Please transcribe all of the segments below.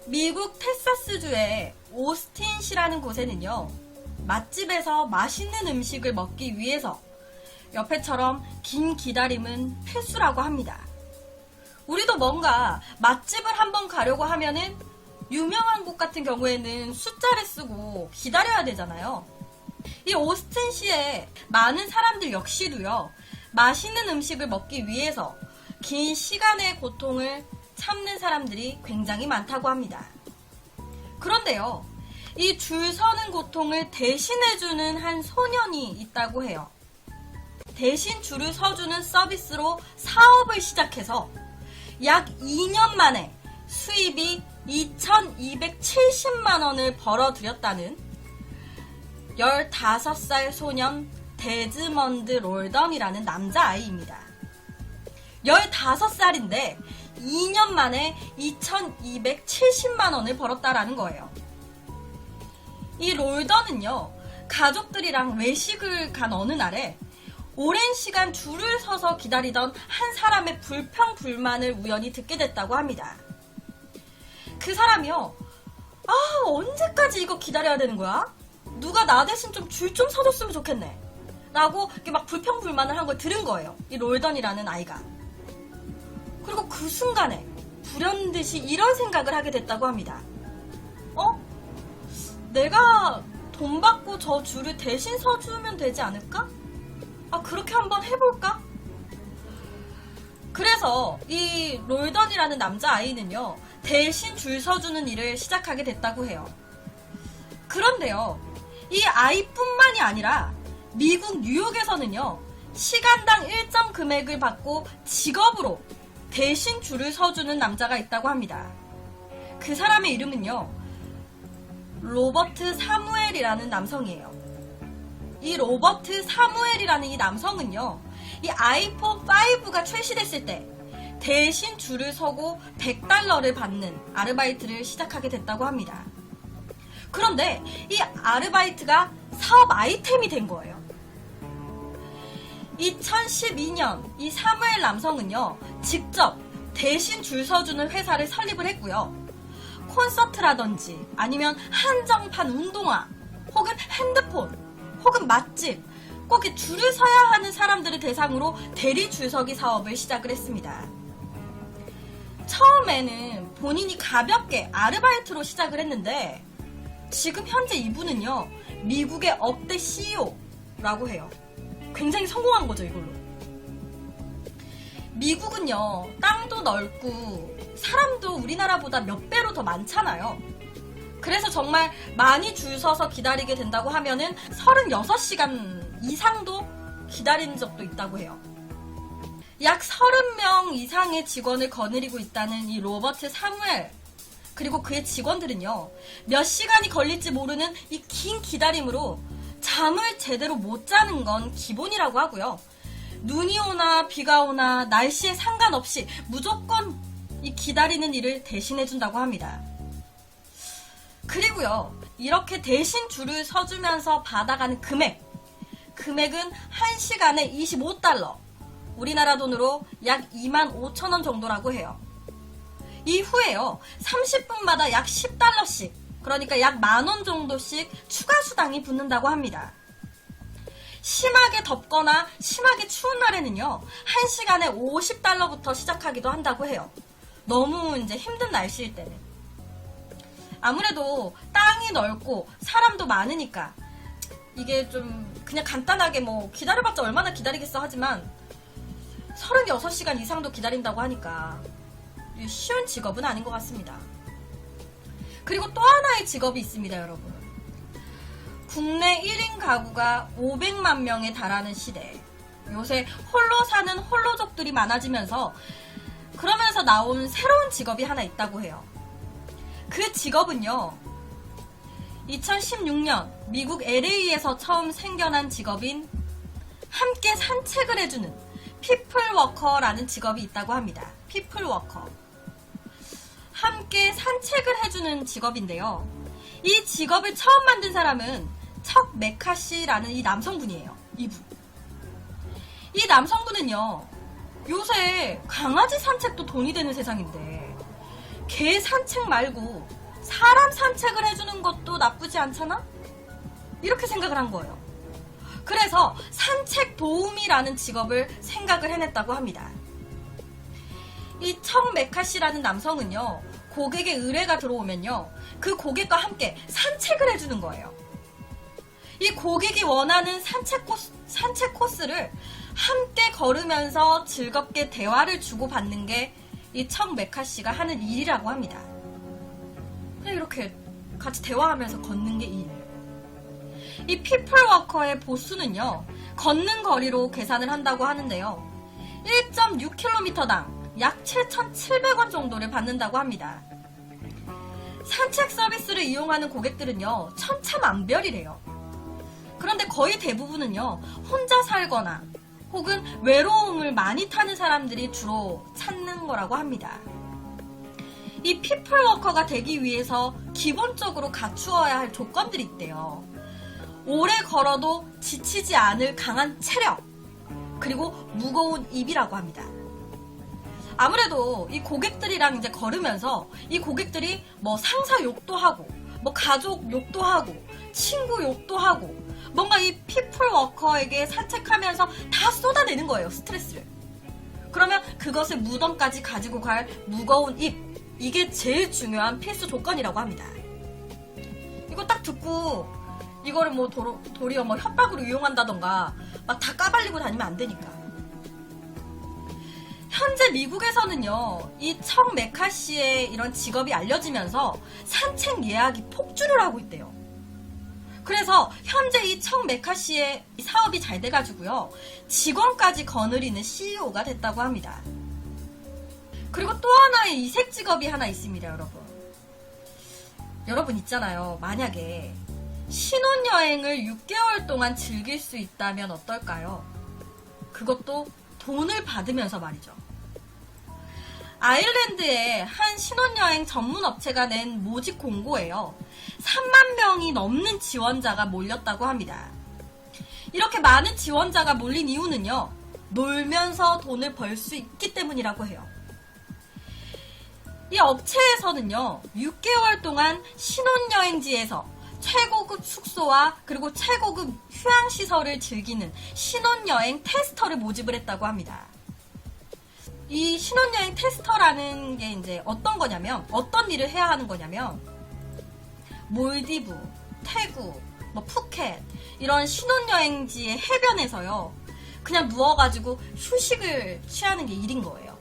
미국 텍사스주의 오스틴시라는 곳에는요, 맛집에서 맛있는 음식을 먹기 위해서 옆에처럼 긴 기다림은 필수라고 합니다. 우리도 뭔가 맛집을 한번 가려고 하면은 유명한 곳 같은 경우에는 숫자를 쓰고 기다려야 되잖아요. 이 오스틴시에 많은 사람들 역시도요, 맛있는 음식을 먹기 위해서 긴 시간의 고통을 참는 사람들이 굉장히 많다고 합니다. 그런데요, 이 줄 서는 고통을 대신해주는 한 소년이 있다고 해요. 대신 줄을 서주는 서비스로 사업을 시작해서 약 2년 만에 수입이 2,270만 원을 벌어들였다는 15살 소년 데즈먼드 롤던이라는 남자아이입니다. 15살인데 2년 만에 2,270만 원을 벌었다라는 거예요. 이 롤던은요, 가족들이랑 외식을 간 어느 날에 오랜 시간 줄을 서서 기다리던 한 사람의 불평불만을 우연히 듣게 됐다고 합니다. 그 사람이요, 언제까지 이거 기다려야 되는 거야? 누가 나 대신 좀 줄 좀 서줬으면 좋겠네 라고 이렇게 막 불평불만을 한 걸 들은 거예요, 이 롤던이라는 아이가. 그리고 그 순간에 불현듯이 이런 생각을 하게 됐다고 합니다. 내가 돈 받고 저 줄을 대신 서주면 되지 않을까? 그렇게 한번 해볼까? 그래서 이 롤던이라는 남자아이는요, 대신 줄 서주는 일을 시작하게 됐다고 해요. 그런데요, 이 아이뿐만이 아니라 미국 뉴욕에서는요, 시간당 일정 금액을 받고 직업으로 대신 줄을 서주는 남자가 있다고 합니다. 그 사람의 이름은요, 로버트 사무엘이라는 남성이에요. 이 로버트 사무엘이라는 이 남성은요, 이 아이폰 5가 출시됐을 때 대신 줄을 서고 $100를 받는 아르바이트를 시작하게 됐다고 합니다. 그런데 이 아르바이트가 사업 아이템이 된 거예요. 2012년 이 사무엘 남성은요, 직접 대신 줄 서주는 회사를 설립을 했고요. 콘서트라든지 아니면 한정판 운동화 혹은 핸드폰 혹은 맛집, 꼭 줄을 서야 하는 사람들을 대상으로 대리 줄서기 사업을 시작을 했습니다. 처음에는 본인이 가볍게 아르바이트로 시작을 했는데 지금 현재 이분은요, 미국의 억대 CEO라고 해요. 굉장히 성공한 거죠, 이걸로. 미국은요, 땅도 넓고 사람도 우리나라보다 몇 배로 더 많잖아요. 그래서 정말 많이 줄 서서 기다리게 된다고 하면은 36시간 이상도 기다린 적도 있다고 해요. 약 30명 이상의 직원을 거느리고 있다는 이 로버트 사무엘, 그리고 그의 직원들은요, 몇 시간이 걸릴지 모르는 이 긴 기다림으로 잠을 제대로 못 자는 건 기본이라고 하고요. 눈이 오나 비가 오나 날씨에 상관없이 무조건 이 기다리는 일을 대신해준다고 합니다. 그리고요, 이렇게 대신 줄을 서주면서 받아가는 금액은 1시간에 $25, 우리나라 돈으로 약 25,000원 정도라고 해요. 이후에요, 30분마다 약 $10씩, 그러니까 약 10,000원 정도씩 추가 수당이 붙는다고 합니다. 심하게 덥거나 심하게 추운 날에는요, 1시간에 $50부터 시작하기도 한다고 해요. 너무 이제 힘든 날씨일 때는. 아무래도 땅이 넓고 사람도 많으니까 이게 좀 그냥 간단하게 뭐 기다려봤자 얼마나 기다리겠어 하지만 36시간 이상도 기다린다고 하니까 쉬운 직업은 아닌 것 같습니다. 그리고 또 하나의 직업이 있습니다, 여러분. 국내 1인 가구가 500만 명에 달하는 시대. 요새 홀로 사는 홀로족들이 많아지면서 그러면서 나온 새로운 직업이 하나 있다고 해요. 그 직업은요, 2016년 미국 LA에서 처음 생겨난 직업인 함께 산책을 해주는 피플워커라는 직업이 있다고 합니다. 피플워커. 함께 산책을 해주는 직업인데요. 이 직업을 처음 만든 사람은 척 메카시라는 이 남성분이에요. 이분. 이 남성분은요, 요새 강아지 산책도 돈이 되는 세상인데 개 산책 말고 사람 산책을 해주는 것도 나쁘지 않잖아? 이렇게 생각을 한 거예요. 그래서 산책 도우미라는 직업을 생각을 해냈다고 합니다. 이 청 메카시라는 남성은요, 고객의 의뢰가 들어오면요, 그 고객과 함께 산책을 해주는 거예요. 이 고객이 원하는 산책 코스를 함께 걸으면서 즐겁게 대화를 주고받는 게 이 청 메카시가 하는 일이라고 합니다. 그냥 이렇게 같이 대화하면서 걷는 게 일. 이 피플워커의 보수는요, 걷는 거리로 계산을 한다고 하는데요, 1.6km당 약 7,700원 정도를 받는다고 합니다. 산책 서비스를 이용하는 고객들은요, 천차만별이래요. 그런데 거의 대부분은요, 혼자 살거나 혹은 외로움을 많이 타는 사람들이 주로 찾는 거라고 합니다. 이 피플워커가 되기 위해서 기본적으로 갖추어야 할 조건들이 있대요. 오래 걸어도 지치지 않을 강한 체력, 그리고 무거운 입이라고 합니다. 아무래도 이 고객들이랑 이제 걸으면서 이 고객들이 뭐 상사 욕도 하고, 뭐 가족 욕도 하고, 친구 욕도 하고, 뭔가 이 피플워커에게 산책하면서 다 쏟아내는 거예요, 스트레스를. 그러면 그것을 무덤까지 가지고 갈 무거운 입, 이게 제일 중요한 필수 조건이라고 합니다. 이거 딱 듣고 이거를 뭐 도리어 뭐 협박으로 이용한다던가 막 다 까발리고 다니면 안 되니까. 현재 미국에서는요, 이 청 메카시의 이런 직업이 알려지면서 산책 예약이 폭주를 하고 있대요. 그래서 현재 이 청 메카시의 사업이 잘 돼가지고요, 직원까지 거느리는 CEO가 됐다고 합니다. 그리고 또 하나의 이색 직업이 하나 있습니다, 여러분. 여러분 있잖아요, 만약에 신혼여행을 6개월 동안 즐길 수 있다면 어떨까요? 그것도 돈을 받으면서 말이죠. 아일랜드의 한 신혼여행 전문 업체가 낸 모집 공고에요, 3만 명이 넘는 지원자가 몰렸다고 합니다. 이렇게 많은 지원자가 몰린 이유는요, 놀면서 돈을 벌 수 있기 때문이라고 해요. 이 업체에서는요, 6개월 동안 신혼여행지에서 최고급 숙소와 그리고 최고급 휴양시설을 즐기는 신혼여행 테스터를 모집을 했다고 합니다. 이 신혼여행 테스터라는 게 이제 어떤 거냐면, 어떤 일을 해야 하는 거냐면, 몰디브, 태국, 뭐 푸켓, 이런 신혼여행지의 해변에서요, 그냥 누워가지고 휴식을 취하는 게 일인 거예요.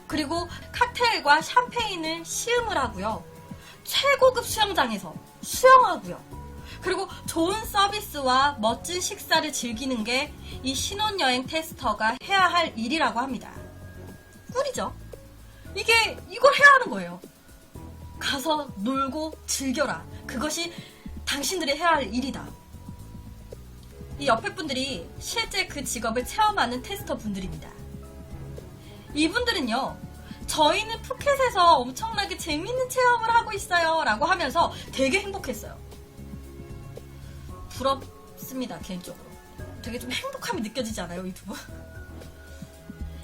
그리고 칵테일과 샴페인을 시음을 하고요, 최고급 수영장에서 수영하고요, 그리고 좋은 서비스와 멋진 식사를 즐기는 게 이 신혼여행 테스터가 해야 할 일이라고 합니다. 꿀이죠? 이걸 해야 하는 거예요. 가서 놀고 즐겨라. 그것이 당신들이 해야 할 일이다. 이 옆에 분들이 실제 그 직업을 체험하는 테스터 분들입니다. 이분들은요, 저희는 푸켓에서 엄청나게 재밌는 체험을 하고 있어요 라고 하면서 되게 행복했어요. 부럽습니다, 개인적으로. 되게 좀 행복함이 느껴지지 않아요, 이 두 분?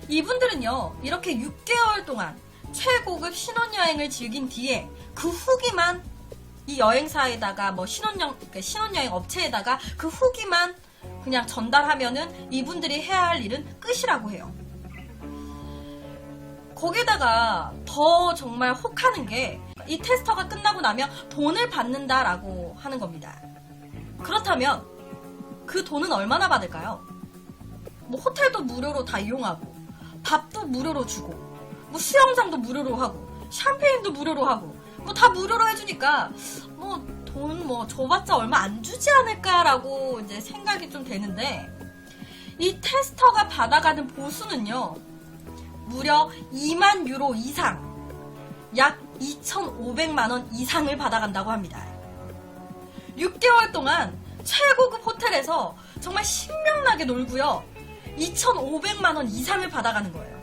이분들은요, 이렇게 6개월 동안 최고급 신혼여행을 즐긴 뒤에 그 후기만 이 여행사에다가 뭐 신혼여행 업체에다가 그 후기만 그냥 전달하면은 이분들이 해야 할 일은 끝이라고 해요. 거기다가 더 정말 혹하는 게, 이 테스터가 끝나고 나면 돈을 받는다라고 하는 겁니다. 그렇다면 그 돈은 얼마나 받을까요? 뭐 호텔도 무료로 다 이용하고, 밥도 무료로 주고, 뭐 수영장도 무료로 하고, 샴페인도 무료로 하고, 뭐 다 무료로 해주니까 뭐 돈 뭐 줘봤자 얼마 안 주지 않을까라고 이제 생각이 좀 되는데, 이 테스터가 받아가는 보수는요, 무려 2만 유로 이상, 약 2,500만 원 이상을 받아간다고 합니다. 6개월 동안 최고급 호텔에서 정말 신명나게 놀고요, 2,500만 원 이상을 받아가는 거예요.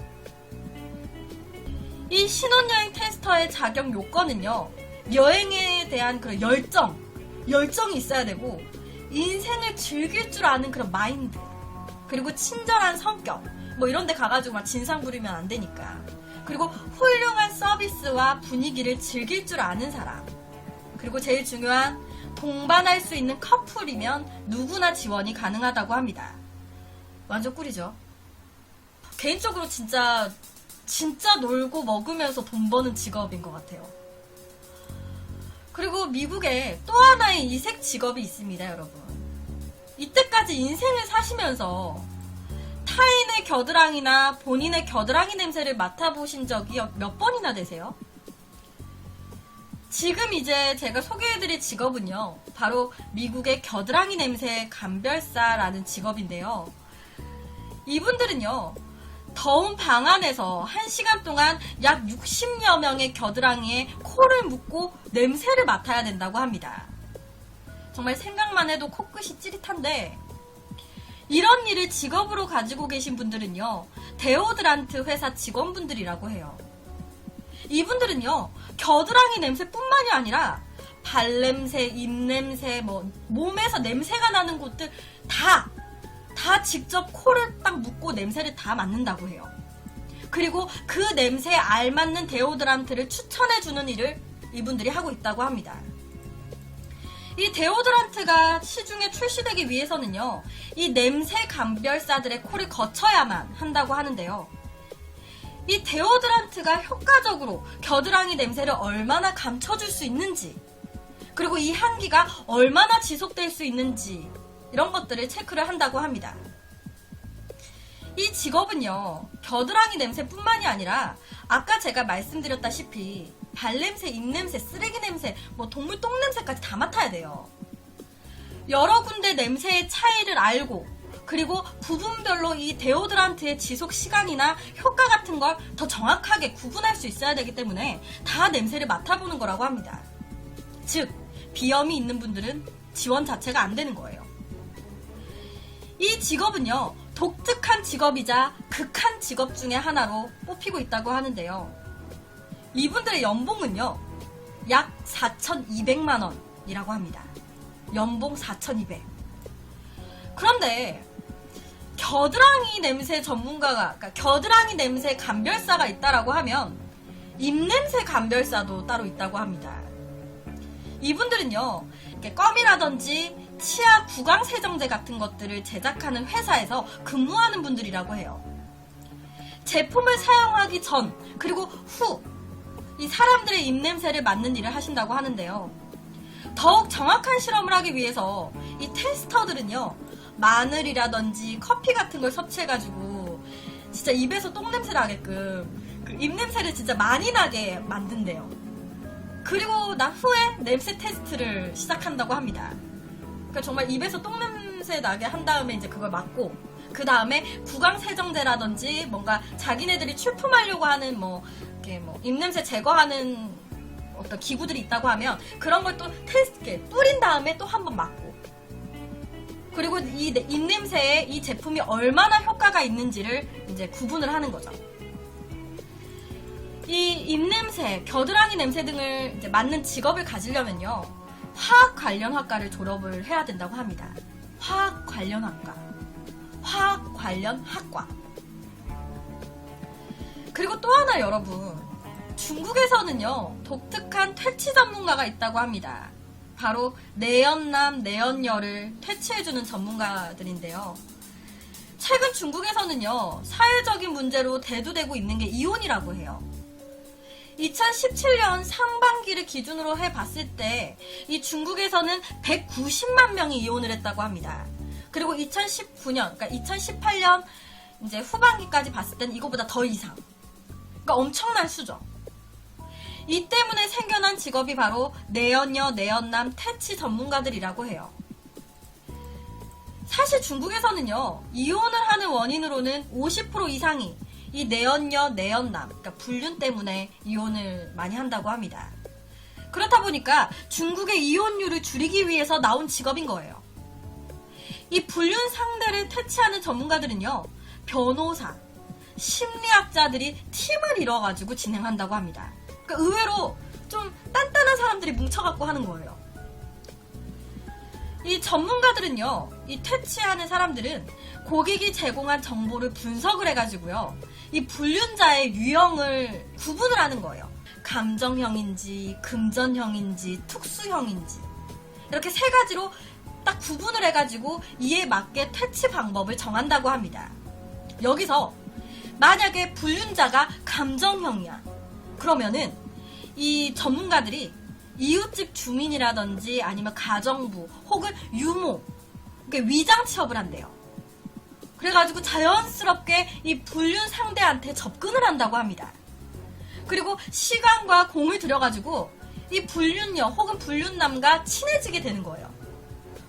이 신혼여행 테스터의 자격 요건은요, 여행에 대한 그런 열정이 있어야 되고, 인생을 즐길 줄 아는 그런 마인드, 그리고 친절한 성격, 뭐 이런 데 가가지고 막 진상 부리면 안 되니까. 그리고 훌륭한 서비스와 분위기를 즐길 줄 아는 사람, 그리고 제일 중요한 동반할 수 있는 커플이면 누구나 지원이 가능하다고 합니다. 완전 꿀이죠. 개인적으로 진짜 놀고 먹으면서 돈 버는 직업인 것 같아요. 그리고 미국에 또 하나의 이색 직업이 있습니다, 여러분. 이때까지 인생을 사시면서 타인의 겨드랑이나 본인의 겨드랑이 냄새를 맡아보신 적이 몇 번이나 되세요? 지금 이제 제가 소개해드릴 직업은요, 바로 미국의 겨드랑이 냄새 감별사라는 직업인데요. 이분들은요, 더운 방 안에서 1시간 동안 약 60여 명의 겨드랑이에 코를 묶고 냄새를 맡아야 된다고 합니다. 정말 생각만 해도 코끝이 찌릿한데, 이런 일을 직업으로 가지고 계신 분들은요, 데오드란트 회사 직원분들이라고 해요. 이분들은요, 겨드랑이 냄새뿐만이 아니라 발냄새, 입냄새, 몸에서 냄새가 나는 곳들 다 직접 코를 딱 묶고 냄새를 다 맡는다고 해요. 그리고 그 냄새에 알맞는 데오드란트를 추천해주는 일을 이분들이 하고 있다고 합니다. 이 데오드란트가 시중에 출시되기 위해서는요, 이 냄새 감별사들의 코를 거쳐야만 한다고 하는데요. 이 데오드란트가 효과적으로 겨드랑이 냄새를 얼마나 감춰줄 수 있는지, 그리고 이 향기가 얼마나 지속될 수 있는지, 이런 것들을 체크를 한다고 합니다. 이 직업은요, 겨드랑이 냄새뿐만이 아니라 아까 제가 말씀드렸다시피 발냄새, 입냄새, 쓰레기 냄새, 동물 똥냄새까지 다 맡아야 돼요. 여러 군데 냄새의 차이를 알고, 그리고 부분별로 이 데오드란트의 지속 시간이나 효과 같은 걸 더 정확하게 구분할 수 있어야 되기 때문에 다 냄새를 맡아보는 거라고 합니다. 즉, 비염이 있는 분들은 지원 자체가 안 되는 거예요. 이 직업은요, 독특한 직업이자 극한 직업 중에 하나로 뽑히고 있다고 하는데요. 이분들의 연봉은요, 약 4,200만원이라고 합니다. 연봉 4,200. 그런데 겨드랑이 냄새 전문가가, 그러니까 겨드랑이 냄새 감별사가 있다라고 하면 입냄새 감별사도 따로 있다고 합니다. 이분들은요, 이렇게 껌이라든지 치아 구강 세정제 같은 것들을 제작하는 회사에서 근무하는 분들이라고 해요. 제품을 사용하기 전 그리고 후 이 사람들의 입냄새를 맡는 일을 하신다고 하는데요. 더욱 정확한 실험을 하기 위해서 이 테스터들은요, 마늘이라든지 커피 같은 걸 섭취해가지고 진짜 입에서 똥냄새 나게끔 그 입냄새를 진짜 많이 나게 만든대요. 그리고 난 후에 냄새 테스트를 시작한다고 합니다. 그러니까 정말 입에서 똥냄새 나게 한 다음에 이제 그걸 맡고, 그 다음에 구강 세정제라든지 뭔가 자기네들이 출품하려고 하는 이렇게 입냄새 제거하는 어떤 기구들이 있다고 하면 그런 걸 또 테스트, 뿌린 다음에 또 한 번 맡고, 그리고 이 입냄새에 이 제품이 얼마나 효과가 있는지를 이제 구분을 하는 거죠. 이 입냄새, 겨드랑이 냄새 등을 이제 맡는 직업을 가지려면요, 화학 관련 학과를 졸업을 해야 된다고 합니다. 화학 관련 학과. 화학 관련 학과. 그리고 또 하나 여러분, 중국에서는요, 독특한 퇴치 전문가가 있다고 합니다. 바로 내연남, 내연녀를 퇴치해주는 전문가들인데요. 최근 중국에서는요, 사회적인 문제로 대두되고 있는 게 이혼이라고 해요. 2017년 상반기를 기준으로 해봤을 때 이 중국에서는 190만 명이 이혼을 했다고 합니다. 그리고 2019년, 그러니까 2018년 이제 후반기까지 봤을 때는 이거보다 더 이상. 그러니까 엄청난 수죠. 이 때문에 생겨난 직업이 바로 내연녀, 내연남 퇴치 전문가들이라고 해요. 사실 중국에서는요, 이혼을 하는 원인으로는 50% 이상이 이 내연녀, 내연남, 그러니까 불륜 때문에 이혼을 많이 한다고 합니다. 그렇다 보니까 중국의 이혼율을 줄이기 위해서 나온 직업인 거예요. 이 불륜 상대를 퇴치하는 전문가들은요, 변호사, 심리학자들이 팀을 이뤄가지고 진행한다고 합니다. 그러니까 의외로 좀 단단한 사람들이 뭉쳐갖고 하는 거예요. 이 전문가들은요, 이 퇴치하는 사람들은 고객이 제공한 정보를 분석을 해가지고요, 이 불륜자의 유형을 구분을 하는 거예요. 감정형인지, 금전형인지, 특수형인지. 이렇게 세 가지로 딱 구분을 해가지고 이에 맞게 퇴치 방법을 정한다고 합니다. 여기서 만약에 불륜자가 감정형이야. 그러면은 이 전문가들이 이웃집 주민이라든지 아니면 가정부 혹은 유모, 위장 취업을 한대요. 그래가지고 자연스럽게 이 불륜 상대한테 접근을 한다고 합니다. 그리고 시간과 공을 들여가지고 이 불륜녀 혹은 불륜남과 친해지게 되는 거예요.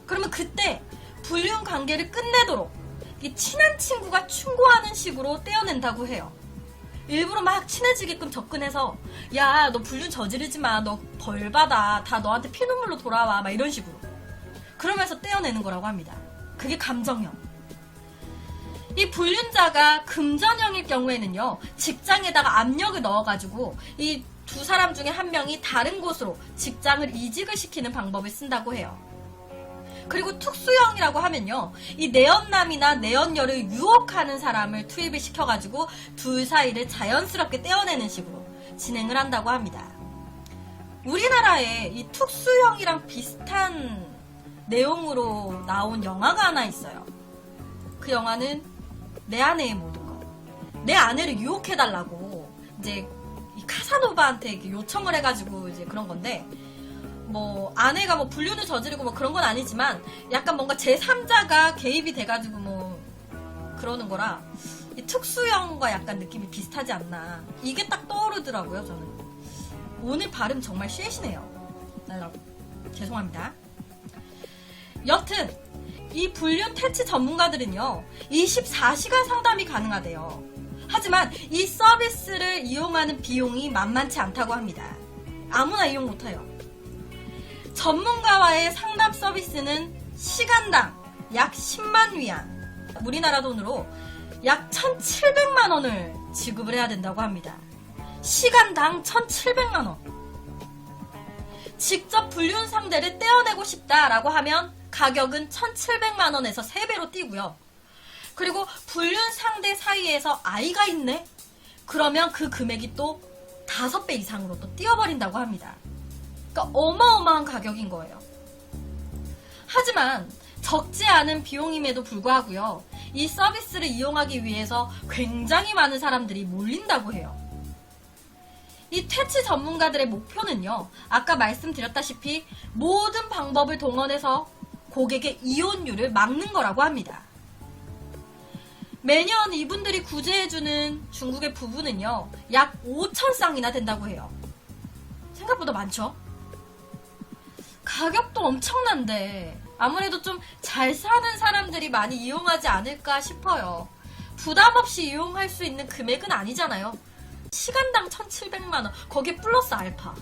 그러면 그때 불륜 관계를 끝내도록 이 친한 친구가 충고하는 식으로 떼어낸다고 해요. 일부러 막 친해지게끔 접근해서 야, 너 불륜 저지르지 마. 너 벌 받아. 다 너한테 피눈물로 돌아와. 막 이런 식으로. 그러면서 떼어내는 거라고 합니다. 그게 감정형. 이 불륜자가 금전형일 경우에는요, 직장에다가 압력을 넣어가지고 이 두 사람 중에 한 명이 다른 곳으로 직장을 이직을 시키는 방법을 쓴다고 해요. 그리고 특수형이라고 하면요, 이 내연남이나 내연녀를 유혹하는 사람을 투입을 시켜가지고 둘 사이를 자연스럽게 떼어내는 식으로 진행을 한다고 합니다. 우리나라에 이 특수형이랑 비슷한 내용으로 나온 영화가 하나 있어요. 그 영화는 내 아내의 모든 것. 내 아내를 유혹해달라고 이제 이 카사노바한테 이렇게 요청을 해가지고 이제 그런 건데, 뭐 아내가 뭐 불륜을 저지르고 뭐 그런 건 아니지만 약간 뭔가 제3자가 개입이 돼가지고 뭐 그러는 거라 이 특수형과 약간 느낌이 비슷하지 않나, 이게 딱 떠오르더라고요. 저는 오늘 발음 정말 쉐시네요. 죄송합니다. 여튼 이 불륜 퇴치 전문가들은요, 24시간 상담이 가능하대요. 하지만 이 서비스를 이용하는 비용이 만만치 않다고 합니다. 아무나 이용 못해요. 전문가와의 상담 서비스는 시간당 약 10만 위안, 우리나라 돈으로 약 1,700만 원을 지급을 해야 된다고 합니다. 시간당 1,700만 원. 직접 불륜 상대를 떼어내고 싶다라고 하면 가격은 1,700만 원에서 3배로 뛰고요. 그리고 불륜 상대 사이에서 아이가 있네? 그러면 그 금액이 또 5배 이상으로 또 뛰어버린다고 합니다. 그러니까 어마어마한 가격인 거예요. 하지만 적지 않은 비용임에도 불구하고요, 이 서비스를 이용하기 위해서 굉장히 많은 사람들이 몰린다고 해요. 이 퇴치 전문가들의 목표는요, 아까 말씀드렸다시피 모든 방법을 동원해서 고객의 이혼율을 막는 거라고 합니다. 매년 이분들이 구제해주는 중국의 부부는요, 약 5,000쌍이나 된다고 해요. 생각보다 많죠? 가격도 엄청난데 아무래도 좀 잘 사는 사람들이 많이 이용하지 않을까 싶어요. 부담 없이 이용할 수 있는 금액은 아니잖아요. 시간당 1,700만 원, 거기에 플러스 알파.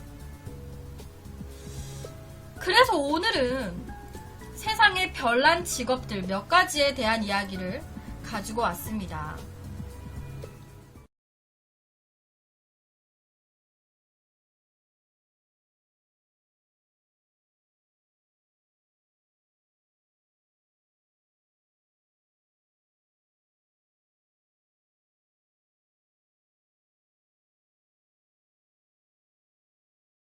그래서 오늘은 세상의 별난 직업들 몇 가지에 대한 이야기를 가지고 왔습니다.